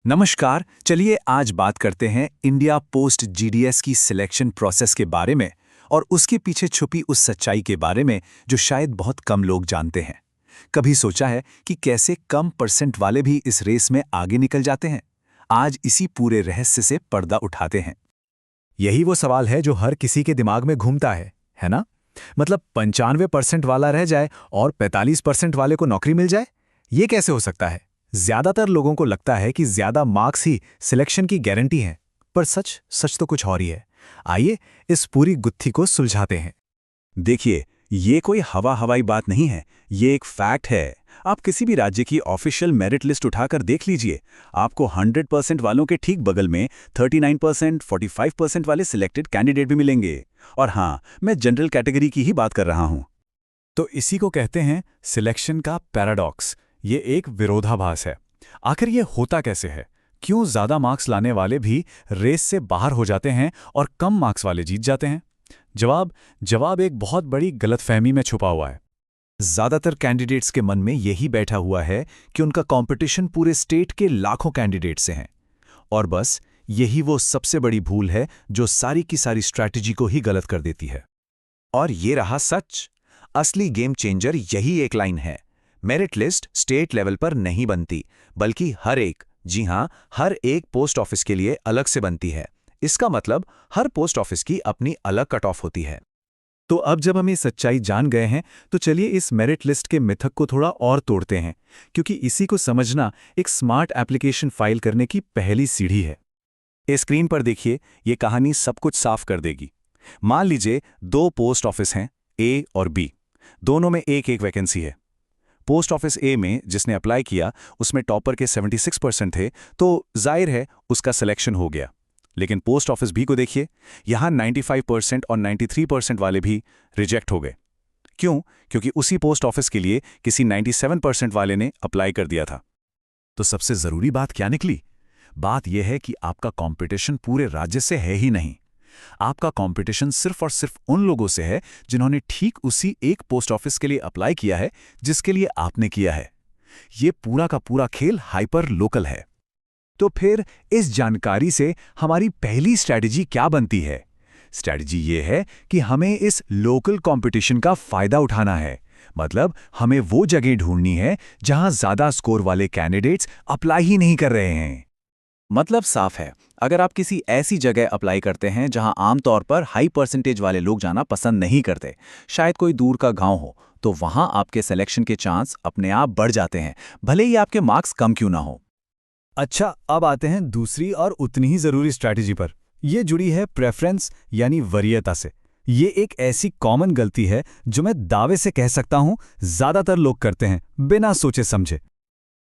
नमस्कार। चलिए आज बात करते हैं इंडिया पोस्ट जीडीएस की सिलेक्शन प्रोसेस के बारे में और उसके पीछे छुपी उस सच्चाई के बारे में जो शायद बहुत कम लोग जानते हैं। कभी सोचा है कि कैसे कम परसेंट वाले भी इस रेस में आगे निकल जाते हैं? आज इसी पूरे रहस्य से पर्दा उठाते हैं। यही वो सवाल है जो हर किसी के दिमाग में घूमता है ना? मतलब 95% वाला रह जाए और 45% वाले को नौकरी मिल जाए, ये कैसे हो सकता है? ज्यादातर लोगों को लगता है कि ज्यादा मार्क्स ही सिलेक्शन की गारंटी है, पर सच सच तो कुछ और ही है। आइए इस पूरी गुत्थी को सुलझाते हैं। देखिए, ये कोई हवाई बात नहीं है, ये एक फैक्ट है। आप किसी भी राज्य की ऑफिशियल मेरिट लिस्ट उठाकर देख लीजिए, आपको 100% वालों के ठीक बगल में 39%, 45% वाले सिलेक्टेड कैंडिडेट भी मिलेंगे। और हाँ, मैं जनरल कैटेगरी की ही बात कर रहा हूँ। तो इसी को कहते हैं सिलेक्शन का पैराडॉक्स। ये एक विरोधाभास है। आखिर ये होता कैसे है? क्यों ज्यादा मार्क्स लाने वाले भी रेस से बाहर हो जाते हैं और कम मार्क्स वाले जीत जाते हैं? जवाब एक बहुत बड़ी गलतफहमी में छुपा हुआ है। ज्यादातर कैंडिडेट्स के मन में यही बैठा हुआ है कि उनका कंपटीशन पूरे स्टेट के लाखों कैंडिडेट से है। और बस यही वो सबसे बड़ी भूल है जो सारी की सारी स्ट्रैटेजी को ही गलत कर देती है। और ये रहा सच। असली गेम चेंजर यही एक लाइन है। मेरिट लिस्ट स्टेट लेवल पर नहीं बनती, बल्कि जी हां, हर एक पोस्ट ऑफिस के लिए अलग से बनती है। इसका मतलब हर पोस्ट ऑफिस की अपनी अलग कट ऑफ होती है। तो अब जब हम ये सच्चाई जान गए हैं, तो चलिए इस मेरिट लिस्ट के मिथक को थोड़ा और तोड़ते हैं, क्योंकि इसी को समझना एक स्मार्ट एप्लीकेशन फाइल करने की पहली सीढ़ी है। इस स्क्रीन पर देखिए, ये कहानी सब कुछ साफ कर देगी। मान लीजिए दो पोस्ट ऑफिस हैं, ए और बी। दोनों में एक एक वैकेंसी है। पोस्ट ऑफिस ए में जिसने अप्लाई किया उसमें टॉपर के 76% थे, तो जाहिर है उसका सिलेक्शन हो गया। लेकिन पोस्ट ऑफिस बी को देखिए, यहां 95% और 93% वाले भी रिजेक्ट हो गए। क्यों? क्योंकि उसी पोस्ट ऑफिस के लिए किसी 97% वाले ने अप्लाई कर दिया था। तो सबसे जरूरी बात क्या निकली? बात यह है कि आपका कंपटीशन पूरे राज्य से है ही नहीं। आपका कंपटीशन सिर्फ और सिर्फ उन लोगों से है जिन्होंने ठीक उसी एक पोस्ट ऑफिस के लिए अप्लाई किया है जिसके लिए आपने किया है। ये पूरा का पूरा खेल हाइपर लोकल है। तो फिर इस जानकारी से हमारी पहली स्ट्रैटेजी क्या बनती है? स्ट्रैटेजी ये है कि हमें इस लोकल कंपटीशन का फायदा उठाना है। मतलब हमें वो जगह ढूंढनी है जहां ज्यादा स्कोर वाले कैंडिडेट्स अप्लाई ही नहीं कर रहे हैं। मतलब साफ है, अगर आप किसी ऐसी जगह अप्लाई करते हैं जहां आमतौर पर हाई परसेंटेज वाले लोग जाना पसंद नहीं करते, शायद कोई दूर का गांव हो, तो वहां आपके सिलेक्शन के चांस अपने आप बढ़ जाते हैं, भले ही आपके मार्क्स कम क्यों ना हो। अच्छा, अब आते हैं दूसरी और उतनी ही जरूरी स्ट्रैटेजी पर। ये जुड़ी है प्रेफरेंस यानी वरीयता से। ये एक ऐसी कॉमन गलती है जो मैं दावे से कह सकता हूं ज्यादातर लोग करते हैं बिना सोचे समझे।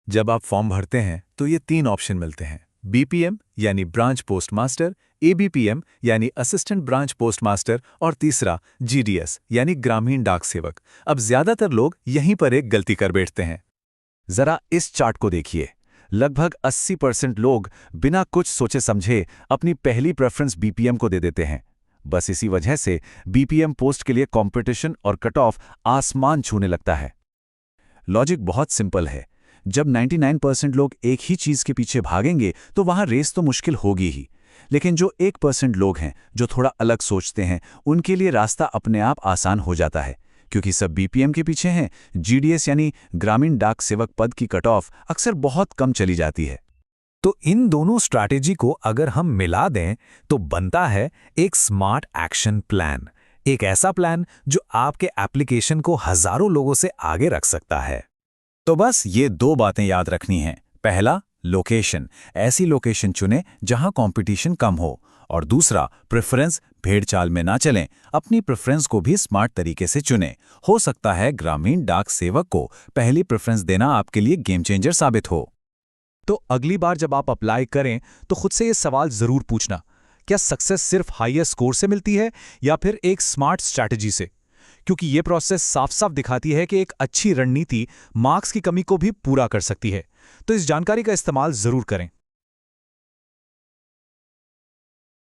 जब आप फॉर्म भरते हैं तो ये 3 ऑप्शन मिलते हैं: बीपीएम यानी ब्रांच पोस्ट मास्टर, एबीपीएम यानी असिस्टेंट ब्रांच पोस्ट मास्टर और तीसरा जीडीएस यानी ग्रामीण डाक सेवक। अब ज्यादातर लोग यहीं पर एक गलती कर बैठते हैं। जरा इस चार्ट को देखिए, लगभग 80% लोग बिना कुछ सोचे समझे अपनी पहली प्रेफरेंस बीपीएम को दे देते हैं। बस इसी वजह से बीपीएम पोस्ट के लिए कंपटीशन और कट ऑफ आसमान छूने लगता है। लॉजिक बहुत सिंपल है। जब 99% लोग एक ही चीज के पीछे भागेंगे तो वहां रेस तो मुश्किल होगी ही, लेकिन जो 1% लोग हैं जो थोड़ा अलग सोचते हैं, उनके लिए रास्ता अपने आप आसान हो जाता है, क्योंकि सब बीपीएम के पीछे हैं। जीडीएस यानी ग्रामीण डाक सेवक पद की कट ऑफ अक्सर बहुत कम चली जाती है। तो इन दोनों स्ट्रैटेजी को अगर हम मिला दें तो बनता है एक स्मार्ट एक्शन प्लान। एक ऐसा प्लान जो आपके एप्लीकेशन को हजारों लोगों से आगे रख सकता है। तो बस ये 2 बातें याद रखनी हैं। पहला, लोकेशन। ऐसी लोकेशन चुनें जहां कंपटीशन कम हो। और दूसरा, प्रेफरेंस। भेड़चाल में ना चलें, अपनी प्रेफरेंस को भी स्मार्ट तरीके से चुनें। हो सकता है ग्रामीण डाक सेवक को पहली प्रेफरेंस देना आपके लिए गेम चेंजर साबित हो। तो अगली बार जब आप अप्लाई करें तो खुद से ये सवाल जरूर पूछना: क्या सक्सेस सिर्फ हाईएस्ट स्कोर से मिलती है या फिर एक स्मार्ट स्ट्रैटेजी से? क्योंकि ये प्रोसेस साफ साफ दिखाती है कि एक अच्छी रणनीति मार्क्स की कमी को भी पूरा कर सकती है। तो इस जानकारी का इस्तेमाल जरूर करें।